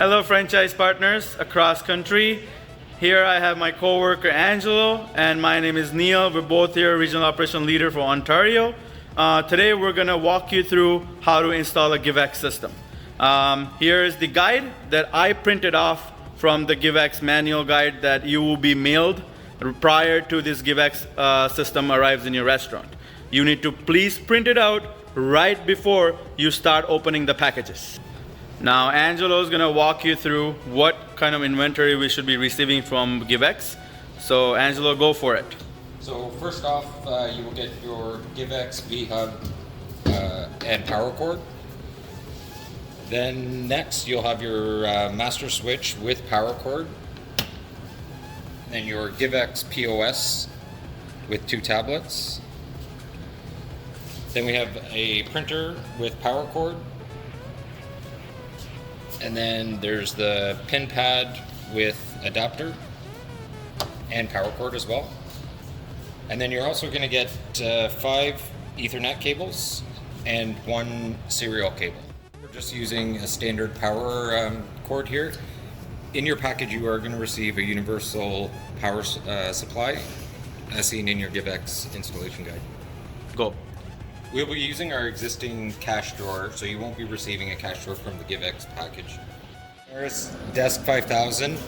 Hello franchise partners across country. Here I have my co-worker Angelo and my name is Neil. We're both here, Regional Operation Leader for Ontario. Today we're gonna walk you through how to install a Givex system. Here is the guide that I printed off from the Givex manual guide that you will be mailed prior to this Givex system arrives in your restaurant. You need to please print it out right before you start opening the packages. Now Angelo is going to walk you through what kind of inventory we should be receiving from Givex. So Angelo, go for it. So first off, you will get your Givex V-Hub and power cord. Then next you'll have your master switch with power cord. Then your Givex POS with 2 tablets. Then we have a printer with power cord. And then there's the pin pad with adapter and power cord as well. And then you're also going to get 5 Ethernet cables and 1 serial cable. We're just using a standard power cord here. In your package you are going to receive a universal power supply as seen in your Givex installation guide. Go. We'll be using our existing cash drawer, so you won't be receiving a cash drawer from the Givex package. There's Desk 5000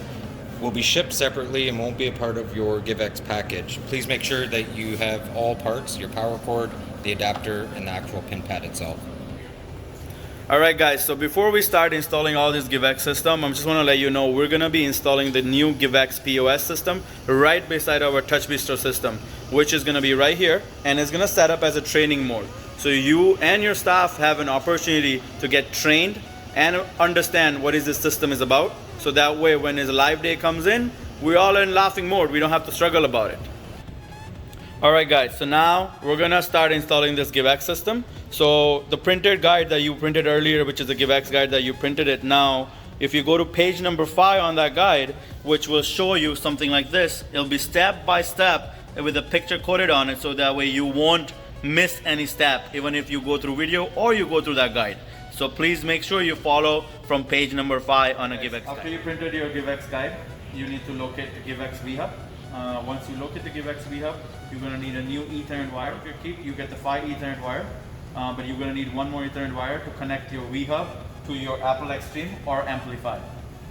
will be shipped separately and won't be a part of your Givex package. Please make sure that you have all parts, your power cord, the adapter, and the actual pin pad itself. Alright guys, so before we start installing all this Givex system, I just want to let you know we're going to be installing the new Givex POS system right beside our Touch Bistro system, which is going to be right here, and it's going to set up as a training mode. So you and your staff have an opportunity to get trained and understand what this system is about. So that way when his live day comes in, we're all in laughing mode. We don't have to struggle about it. Alright guys, so now we're going to start installing this Givex system. So the printed guide that you printed earlier, which is the Givex guide that you printed it now, if you go to page number 5 on that guide, which will show you something like this, it'll be step by step with a picture coded on it, so that way you won't miss any step, even if you go through video or you go through that guide. So please make sure you follow from page number 5 on a Givex guide. After you printed your Givex guide, you need to locate the Givex V-Hub. Once you locate the Givex V-Hub, you're going to need a new Ethernet wire. You get the 5 Ethernet wire, but you're going to need 1 more Ethernet wire to connect your V-Hub to your Apple Extreme or Amplify.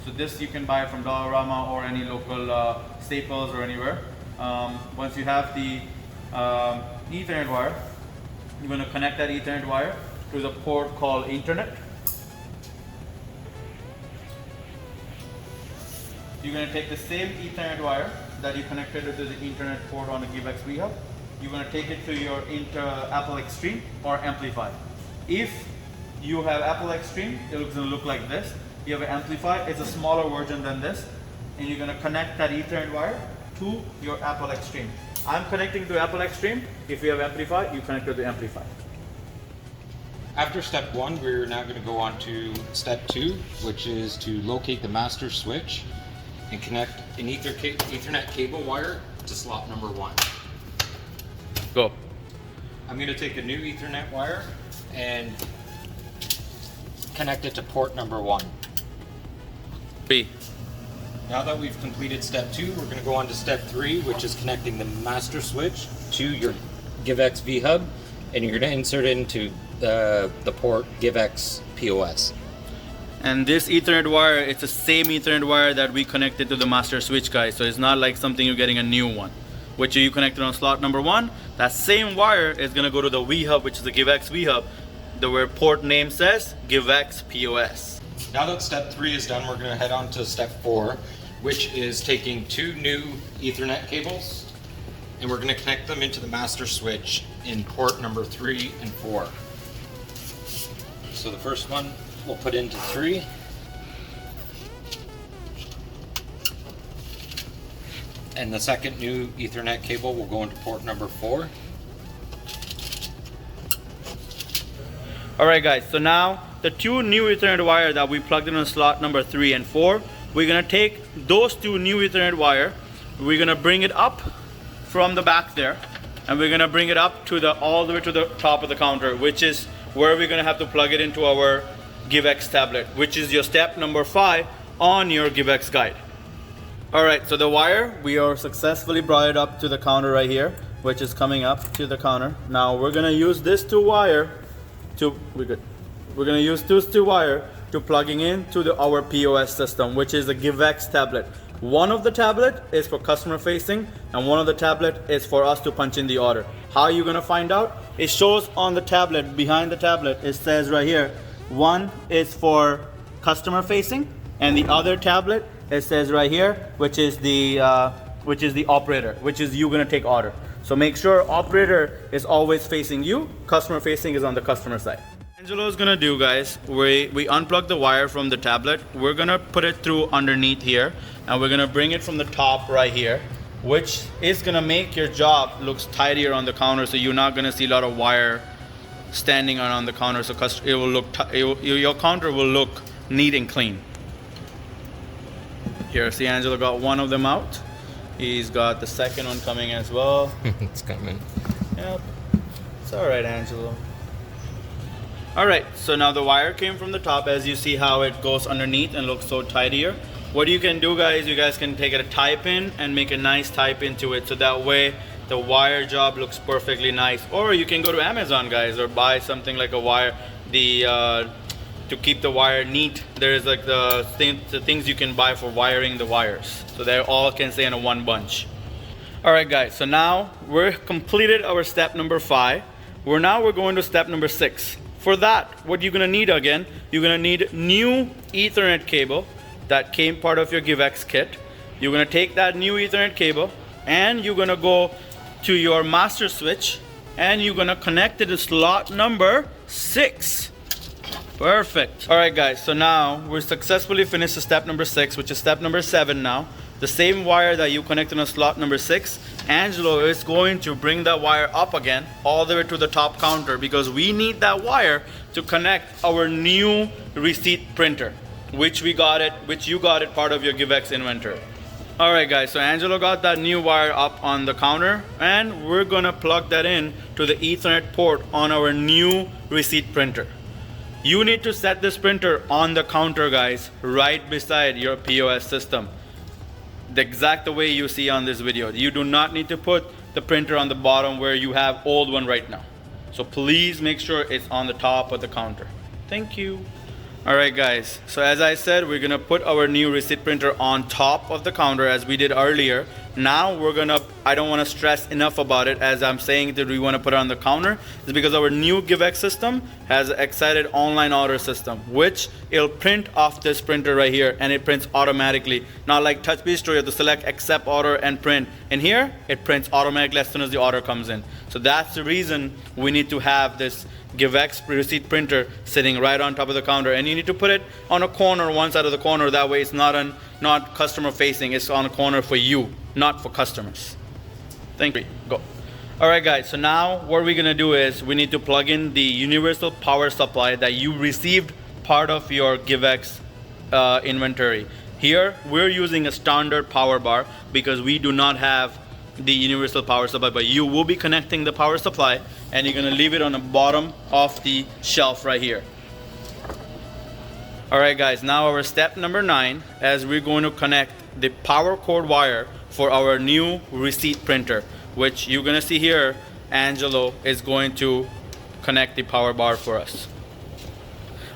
So this you can buy from Dollarama or any local Staples or anywhere. Once you have the Ethernet wire, you're going to connect that Ethernet wire to the port called Internet. You're going to take the same Ethernet wire that you connected to the Internet port on the Givex V-Hub. You're going to take it to your Apple Extreme or Amplify. If you have Apple Extreme, it's going to look like this. You have an Amplify, it's a smaller version than this. And you're going to connect that Ethernet wire to your Apple Extreme. I'm connecting to Apple Extreme. If you have Amplify, you connect to the Amplify. After step 1, we're now going to go on to step 2, which is to locate the master switch and connect an Ethernet cable wire to slot number 1. Go. I'm going to take a new Ethernet wire and connect it to port number 1. B. Now that we've completed step 2, we're going to go on to step 3, which is connecting the master switch to your Givex V-Hub, and you're going to insert it into the port Givex POS. And this Ethernet wire, it's the same Ethernet wire that we connected to the master switch, guys. So it's not like something you're getting a new one, which you connected on slot number 1. That same wire is going to go to the V-Hub, which is the Givex V-Hub, where port name says Givex POS. Now that step 3 is done, we're going to head on to step 4, which is taking 2 new Ethernet cables, and we're going to connect them into the master switch in port number 3 and 4. So the first one we'll put into 3. And the second new Ethernet cable will go into port number 4. Alright guys, so now the 2 new Ethernet wire that we plugged in on slot number 3 and 4, we're going to take those 2 new Ethernet wire, we're going to bring it up from the back there, and we're going to bring it up to all the way to the top of the counter, which is where we're going to have to plug it into our Givex tablet, which is your step number 5 on your Givex guide. Alright, so the wire, we are successfully brought it up to the counter right here, which is coming up to the counter. Now we're gonna use this two wire to, we're gonna use this two wire to plugging into our POS system, which is a Givex tablet. One of the tablet is for customer facing and one of the tablet is for us to punch in the order. How are you gonna find out? It shows on the tablet, behind the tablet, it says right here, one is for customer facing and the other tablet, it says right here, which is the operator, which is you gonna take order. So make sure operator is always facing you, customer facing is on the customer side. Angelo is gonna do, guys, we unplug the wire from the tablet. We're gonna put it through underneath here and we're gonna bring it from the top right here, which is gonna make your job looks tidier on the counter, so you're not gonna see a lot of wire standing on the counter, so it will look your counter will look neat and clean. Here, see, Angelo got one of them out. He's got the second one coming as well. It's coming. Yep. It's all right, Angelo. All right, so now the wire came from the top, as you see how it goes underneath and looks so tidier. What you can do, guys, you guys can take it a tie pin and make a nice tie pin to it, so that way the wire job looks perfectly nice. Or you can go to Amazon, guys, or buy something like a wire, to keep the wire neat. There's like the things you can buy for wiring the wires, so they all can stay in a one bunch. All right, guys, so now we're completed our step number 5. We're going to step number 6. For that, what you're gonna need again, you're gonna need new Ethernet cable that came part of your Givex kit. You're gonna take that new Ethernet cable and you're gonna go to your master switch and you're gonna connect it to slot number 6. Perfect. All right, guys, so now we're successfully finished the step number 6, which is step number 7 now. The same wire that you connected on slot number 6, Angelo is going to bring that wire up again all the way to the top counter, because we need that wire to connect our new receipt printer, which you got it part of your Givex inventory. All right, guys, so Angelo got that new wire up on the counter and we're gonna plug that in to the Ethernet port on our new receipt printer. You need to set this printer on the counter, guys, right beside your POS system, the exact way you see on this video. You do not need to put the printer on the bottom where you have old one right now. So please make sure it's on the top of the counter. Thank you. All right, guys, so as I said, we're gonna put our new receipt printer on top of the counter as we did earlier. Now I don't wanna stress enough about it as I'm saying that we wanna put it on the counter. It's because our new Givex system has an excited online order system, which it'll print off this printer right here and it prints automatically. Not like Touch Bistro, you have to select accept order and print. In here, it prints automatically as soon as the order comes in. So that's the reason we need to have this Givex receipt printer sitting right on top of the counter, and you need to put it on a corner, one side of the corner, that way it's not customer facing, it's on a corner for you, not for customers. Thank you. Go. All right, guys, so now what we're gonna do is we need to plug in the universal power supply that you received part of your Givex inventory. Here we're using a standard power bar because we do not have the universal power supply, but you will be connecting the power supply and you're gonna leave it on the bottom of the shelf right here. All right, guys, now our step number 9, as we're going to connect the power cord wire for our new receipt printer, which you're gonna see here, Angelo is going to connect the power bar for us.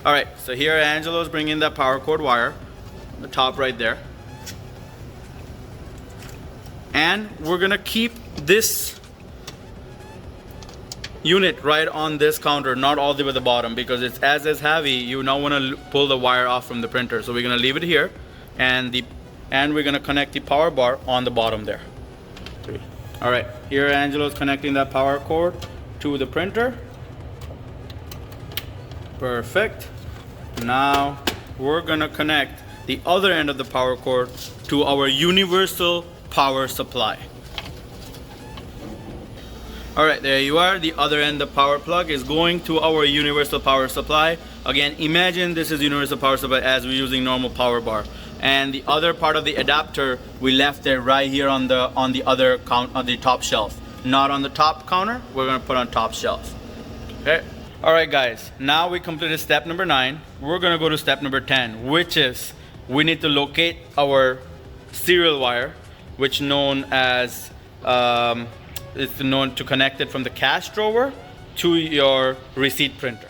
All right, so here Angelo is bringing that power cord wire, on the top right there. And we're gonna keep this unit right on this counter, not all the way to the bottom, because it's as heavy, you now wanna pull the wire off from the printer. So we're gonna leave it here, and we're gonna connect the power bar on the bottom there. 3. All right, here Angelo's connecting that power cord to the printer. Perfect. Now we're gonna connect the other end of the power cord to our universal power supply. All right, there you are. The other end, the power plug is going to our universal power supply. Again, imagine this is universal power supply as we're using normal power bar. And the other part of the adapter, we left it right here on the top shelf. Not on the top counter, we're gonna put on top shelf. Okay. All right, guys, now we completed step number 9. We're gonna go to step number 10, which is we need to locate our serial wire, which known as, it's known to connect it from the cash drawer to your receipt printer.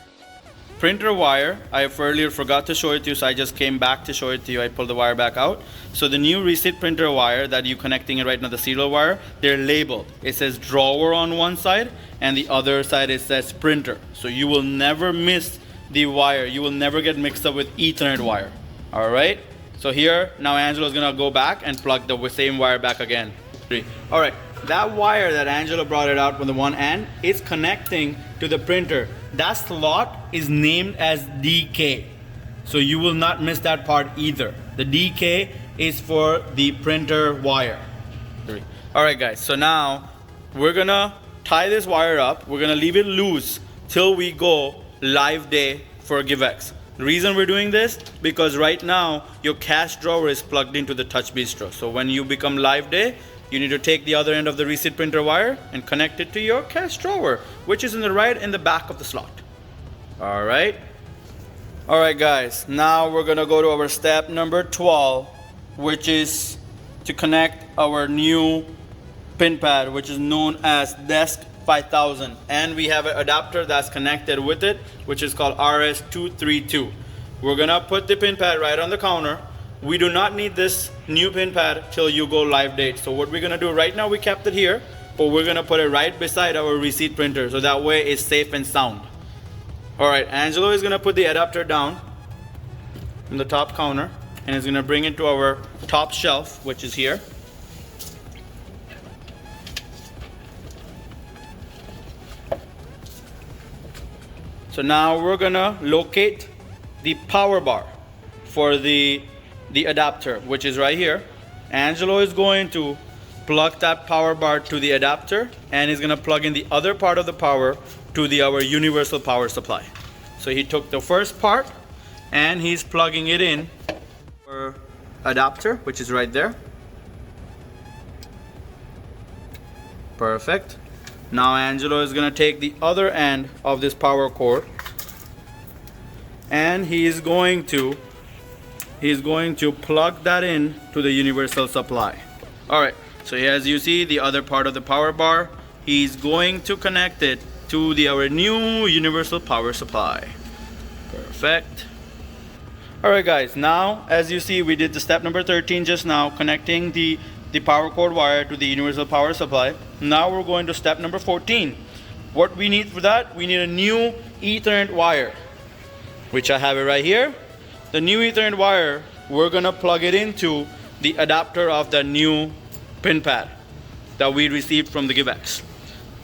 Printer wire, I earlier forgot to show it to you, so I just came back to show it to you. I pulled the wire back out. So the new receipt printer wire that you're connecting it right now, the serial wire, they're labeled. It says drawer on one side, and the other side it says printer. So you will never miss the wire. You will never get mixed up with Ethernet wire. All right? So here, now Angela's gonna go back and plug the same wire back again. All right, that wire that Angela brought it out from the one end is connecting to the printer. That slot is named as DK. So you will not miss that part either. The DK is for the printer wire. All right, guys, so now we're gonna tie this wire up. We're gonna leave it loose till we go live day for Givex. The reason we're doing this, because right now your cash drawer is plugged into the touch bistro. So when you become live day, you need to take the other end of the receipt printer wire and connect it to your cash drawer, which is in the back of the slot. All right. All right, guys, now we're gonna go to our step number 12, which is to connect our new pin pad, which is known as Desk 5000, and we have an adapter that's connected with it, which is called RS232. We're gonna put the pin pad right on the counter. We do not need this new pin pad till you go live date. So what we're gonna do right now, we kept it here, but we're gonna put it right beside our receipt printer, so that way it's safe and sound. All right, Angelo is gonna put the adapter down from the top counter, and is gonna bring it to our top shelf, which is here. So now we're gonna locate the power bar for the adapter, which is right here. Angelo is going to plug that power bar to the adapter, and he's gonna plug in the other part of the power to our universal power supply. So he took the first part and he's plugging it in for adapter, which is right there. Perfect. Now Angelo is gonna take the other end of this power cord, and he's going to plug that in to the universal supply. All right, so as you see the other part of the power bar, he's going to connect it to our new universal power supply. Perfect. All right, guys, now as you see, we did the step number 13 just now, connecting the power cord wire to the universal power supply. Now we're going to step number 14. What we need for that, we need a new Ethernet wire, which I have it right here. The new Ethernet wire, we're gonna plug it into the adapter of the new pin pad that we received from the Givex.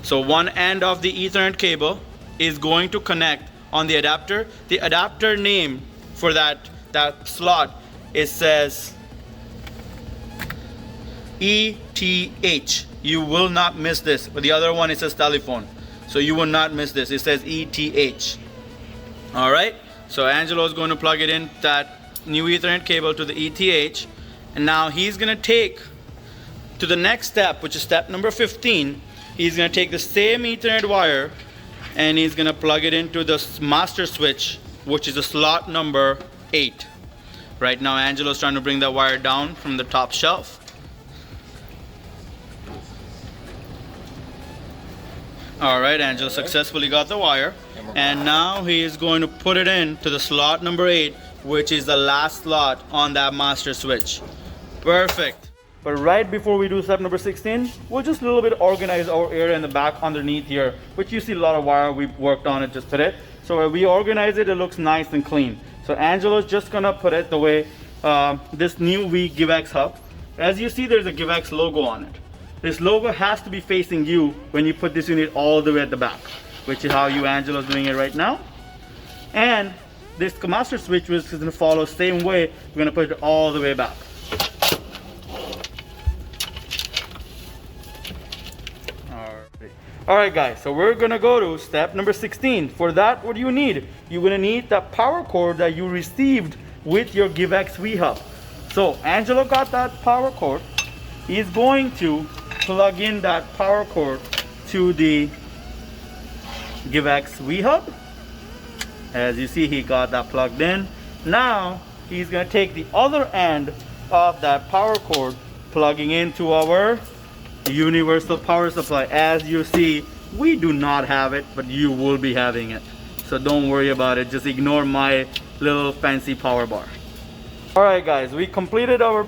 So one end of the Ethernet cable is going to connect on the adapter. The adapter name for that slot, it says ETH. You will not miss this. But the other one, it says telephone. So you will not miss this. It says ETH. All right. So Angelo is going to plug it in that new Ethernet cable to the ETH. And now he's going to take to the next step, which is step number 15. He's going to take the same Ethernet wire and he's going to plug it into the master switch, which is the slot number 8. Right now Angelo's trying to bring that wire down from the top shelf. Alright, Angelo successfully got the wire, and now he is going to put it in to the slot number 8, which is the last slot on that master switch. Perfect. But right before we do step number 16, we'll just a little bit organize our area in the back underneath here, which you see a lot of wire. We've worked on it just today. So when we organize it, it looks nice and clean. So Angelo's just gonna put it the way this new Givex hub. As you see, there's a Givex logo on it. This logo has to be facing you when you put this unit all the way at the back, which is how Angelo's doing it right now. And this master switch is going to follow the same way. We're going to put it all the way back. Alright guys, so we're going to go to step number 16. For that, what do you need? You're going to need that power cord that you received with your Givex V-Hub. So Angelo got that power cord. He's going to plug in that power cord to the Givex V-Hub, As you see, he got that plugged in. Now he's gonna take the other end of that power cord, plugging into our universal power supply. As you see, we do not have it, but you will be having it. So don't worry about it. Just ignore my little fancy power bar. Alright guys, we completed our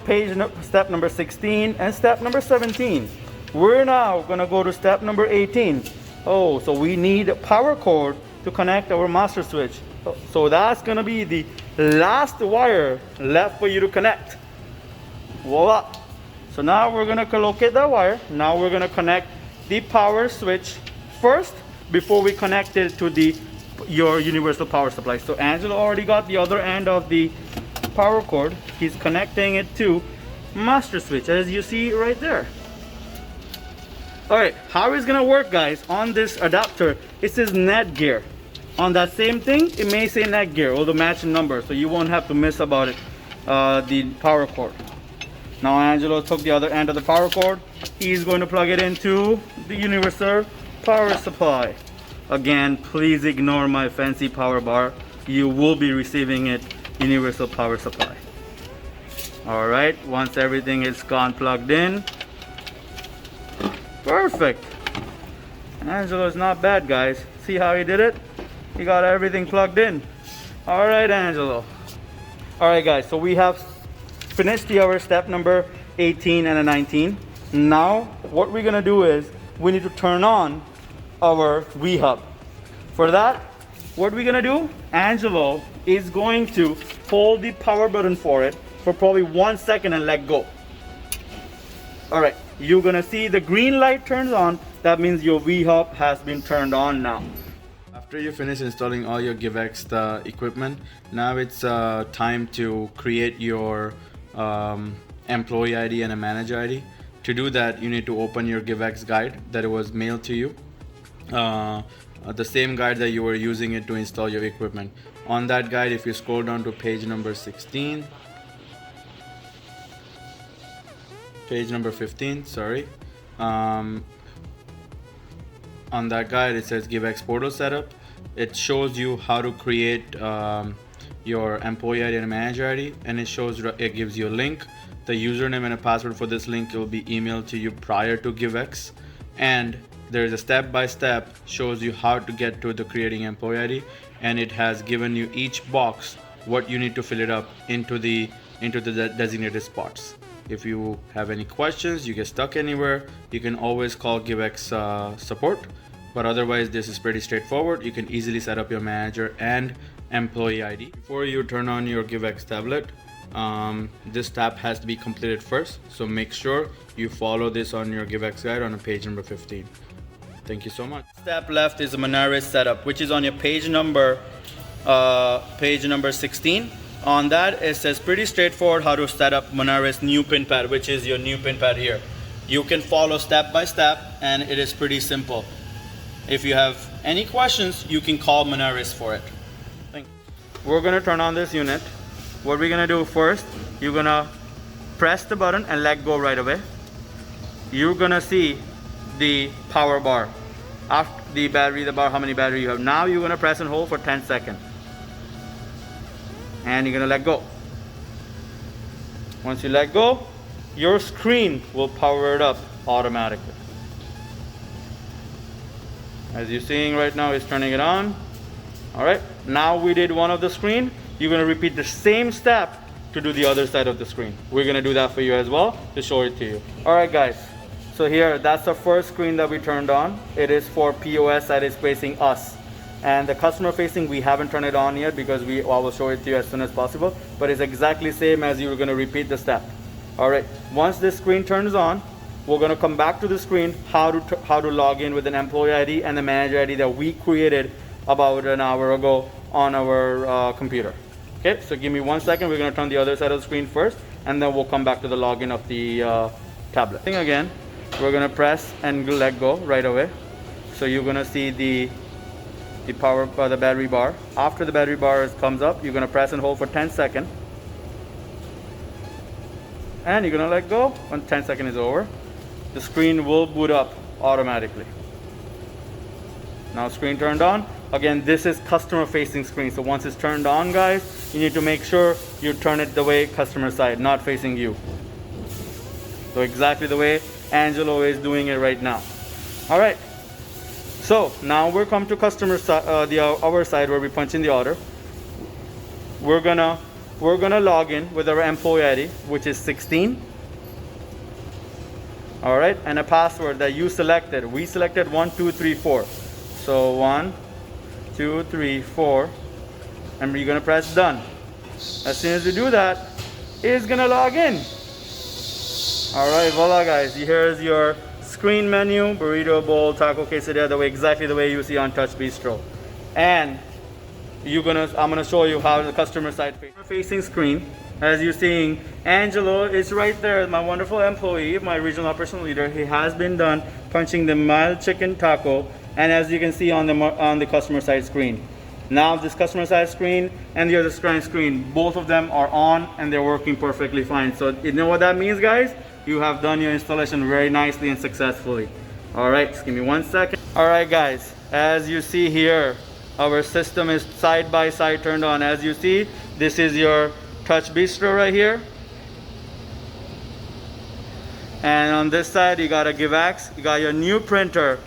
step number 16 and step number 17. We're now gonna go to step number 18. Oh, so we need a power cord to connect our master switch. So that's gonna be the last wire left for you to connect. Voila. So now we're gonna locate that wire. Now we're gonna connect the power switch first before we connect it to your universal power supply. So Angelo already got the other end of the power cord. He's connecting it to master switch, as you see right there. Alright, how it's gonna work, guys, on this adapter, it says net gear. On that same thing, it may say net gear, or the matching number, so you won't have to miss about it, the power cord. Now Angelo took the other end of the power cord. He's going to plug it into the universal power supply. Again, please ignore my fancy power bar. You will be receiving it universal power supply. Alright, once everything is gone plugged in. Perfect. Angelo's not bad, guys. See how he did it? He got everything plugged in. Alright, Angelo. Alright guys, so we have finished our step number 18 and 19. Now what we're gonna do is we need to turn on our V-hub. For that, what we're gonna do, Angelo is going to hold the power button for it for probably 1 second and let go. Alright, you're gonna see the green light turns on. That means your V-hub has been turned on now. After you finish installing all your Givex equipment, now it's time to create your employee ID and a manager ID. To do that, you need to open your Givex guide that was mailed to you. The same guide that you were using it to install your equipment. On that guide, if you scroll down to page number 16, page number 15, sorry. On that guide, it says Givex portal setup. It shows you how to create your employee ID and manager ID, and it gives you a link. The username and a password for this link will be emailed to you prior to Givex, and there is a step-by-step shows you how to get to the creating employee ID, and it has given you each box what you need to fill it up into the designated spots. If you have any questions, you get stuck anywhere, you can always call Givex support. But otherwise, this is pretty straightforward. You can easily set up your manager and employee ID. Before you turn on your Givex tablet, this step has to be completed first. So make sure you follow this on your Givex guide on page number 15. Thank you so much. Step left is Monaris setup, which is on your page number 16. On that, it says pretty straightforward how to set up Monaris new pin pad, which is your new pin pad here. You can follow step by step, and it is pretty simple. If you have any questions, you can call Monaris for it. Thank you. We're gonna turn on this unit. What we're gonna do first, you're gonna press the button and let go right away. You're gonna see the power bar. After the battery, the bar, how many battery you have. Now you're gonna press and hold for 10 seconds. And you're gonna let go. Once you let go, your screen will power it up automatically. As you're seeing right now, it's turning it on. Alright, now we did one of the screen. You're gonna repeat the same step to do the other side of the screen. We're gonna do that for you as well to show it to you. Alright guys, so here, that's the first screen that we turned on. It is for POS that is facing us. And the customer facing, we haven't turned it on yet because I will show it to you as soon as possible. But it's exactly same as you're gonna repeat the step. Alright, once this screen turns on, we're gonna come back to the screen how to log in with an employee ID and the manager ID that we created about an hour ago on our computer. Okay, so give me 1 second. We're gonna turn the other side of the screen first, and then we'll come back to the login of the tablet. Again, we're gonna press and let go right away. So you're gonna see the battery bar. After the battery bar comes up, you're gonna press and hold for 10 seconds. And you're gonna let go when 10 seconds is over. The screen will boot up automatically. Now screen turned on. Again, this is customer facing screen. So once it's turned on, guys, you need to make sure you turn it the way customer side, not facing you. So exactly the way Angelo is doing it right now. All right. So now we're come to customer side, our side where we punch in the order. We're gonna log in with our employee ID, which is 16. All right, and a password that you selected. We selected 1, 2, 3, 4. So 1, 2, 3, 4, and we're gonna press done. As soon as you do that, it's gonna log in. All right, voila, guys. Here's your screen menu: burrito, bowl, taco, quesadilla, exactly the way you see on Touch Bistro. And I'm gonna show you how the customer side facing screen. As you're seeing, Angelo is right there, my wonderful employee, my regional operation leader. He has been done punching the mild chicken taco, and as you can see on the customer side screen. Now this customer side screen and the other screen, both of them are on and they're working perfectly fine. So you know what that means, guys? You have done your installation very nicely and successfully. All right, just give me 1 second. All right, guys, as you see here, our system is side by side turned on. As you see, this is your Touch Bistro right here. And on this side, you got a Givex, you got your new printer,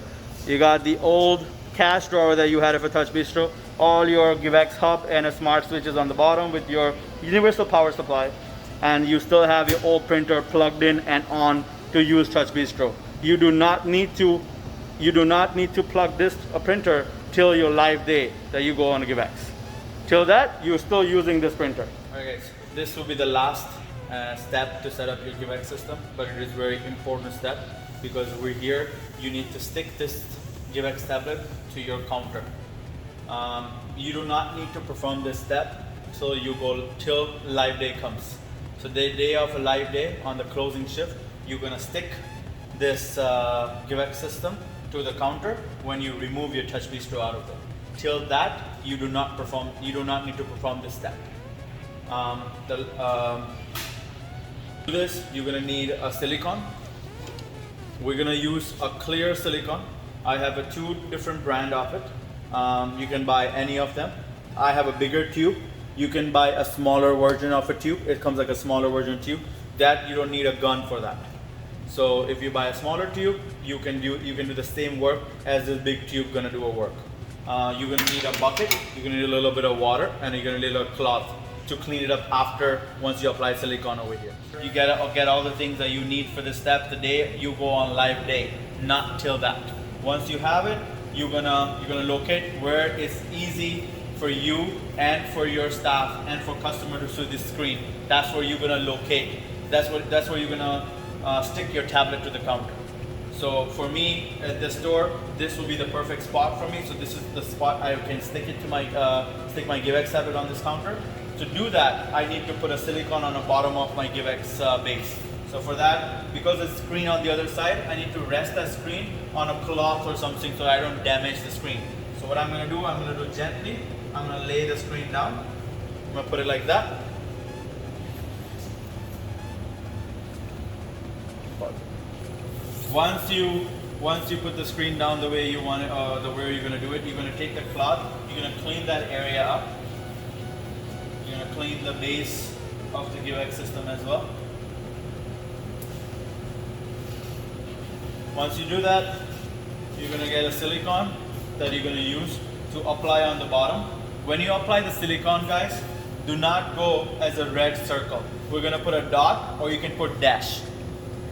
you got the old cash drawer that you had for Touch Bistro, all your Givex hub and a smart switches on the bottom with your universal power supply. And you still have your old printer plugged in and on to use Touch Bistro. You do not need to plug this printer till your live day that you go on a Givex. Till that, you're still using this printer. Alright guys, this will be the last step to set up your Givex system, but it is a very important step because we're here. You need to stick this Givex tablet to your counter. You do not need to perform this step till you go till live day comes. So the day of a live day on the closing shift, you're gonna stick this Givex system to the counter when you remove your Touch Bistro out of it. Till that, you do not need to perform this step. To do this, you're gonna need a silicone. We're gonna use a clear silicone. I have 2 different brand of it. You can buy any of them. I have a bigger tube. You can buy a smaller version of a tube. It comes like a smaller version tube. That you don't need a gun for that. So if you buy a smaller tube, you can do the same work as this big tube gonna do a work. You're gonna need a bucket. You're gonna need a little bit of water, and you're gonna need a cloth to clean it up after once you apply silicone over here. You gotta get all the things that you need for this step the day you go on live day, not till that. Once you have it, you're gonna locate where it's easy for you and for your staff and for customer to see this screen. That's where you're gonna locate. That's where you're gonna stick your tablet to the counter. So for me at the store, this will be the perfect spot for me. So this is the spot I can stick it to my stick my Givex tablet on this counter. To do that, I need to put a silicone on the bottom of my Givex base. So for that, because the screen on the other side, I need to rest that screen on a cloth or something so I don't damage the screen. So what I'm gonna do gently, I'm gonna lay the screen down. I'm gonna put it like that. Once you put the screen down the way you want it, the way you're gonna do it, you're gonna take the cloth, you're gonna clean that area up. You're gonna clean the base of the Givex system as well. Once you do that, you're gonna get a silicone that you're gonna use to apply on the bottom. When you apply the silicone, guys, do not go as a red circle. We're gonna put a dot, or you can put dash.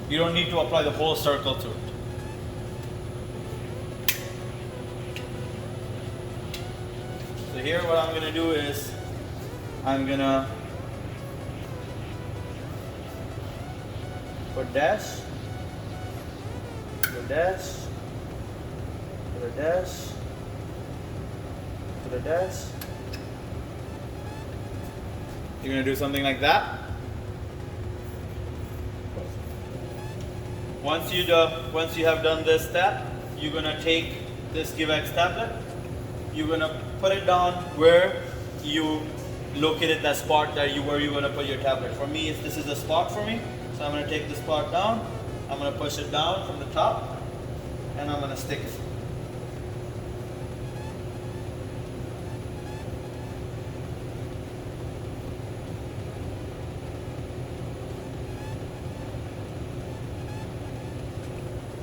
You don't need to apply the whole circle to it. So here what I'm gonna do is, I'm gonna put dash, put a dash, put a dash, put a dash. You're gonna do something like that. Once you have done this step, you're gonna take this Givex tablet. You're gonna put it down where you located that spot where you're gonna put your tablet. For me, this is a spot for me, so I'm gonna take the spot down. I'm gonna push it down from the top, and I'm gonna stick it.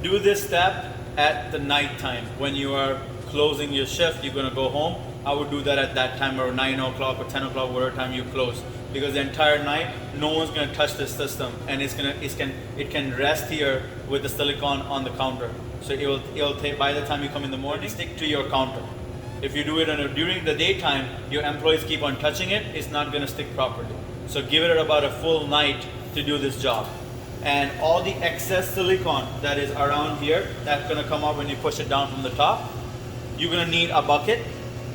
Do this step at the night time when you are closing your shift. You're gonna go home. I would do that at that time, or 9 o'clock or 10 o'clock, whatever time you close, because the entire night no one's gonna touch this system, and it can rest here with the silicone on the counter. So it'll take, by the time you come in the morning, stick to your counter. If you do it during the daytime, your employees keep on touching it, it's not gonna stick properly. So give it about a full night to do this job. And all the excess silicone that is around here, that's gonna come out when you push it down from the top. You're gonna need a bucket,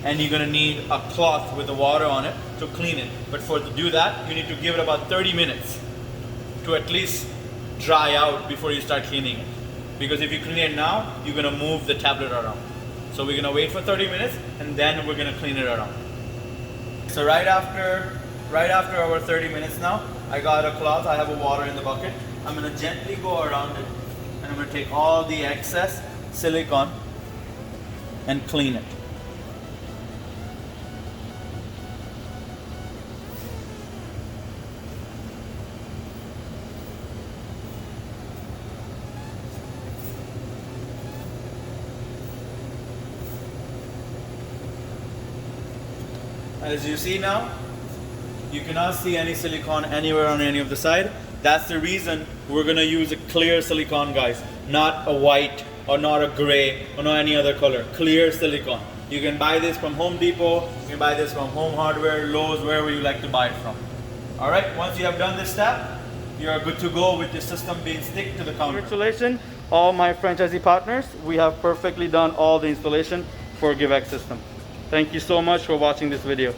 and you're gonna need a cloth with the water on it to clean it. But to do that, you need to give it about 30 minutes to at least dry out before you start cleaning it. Because if you clean it now, you're gonna move the tablet around. So we're gonna wait for 30 minutes, and then we're gonna clean it around. So right after our 30 minutes now, I got a cloth, I have a water in the bucket. I'm gonna gently go around it, and I'm gonna take all the excess silicone and clean it. As you see now, you cannot see any silicone anywhere on any of the side. That's the reason we're gonna use a clear silicone, guys, not a white or not a gray or not any other color. Clear silicone. You can buy this from Home Depot, you can buy this from Home Hardware, Lowe's, wherever you like to buy it from. All right, once you have done this step, you're good to go with the system being stick to the counter. Congratulations, all my franchisee partners. We have perfectly done all the installation for Givex system. Thank you so much for watching this video.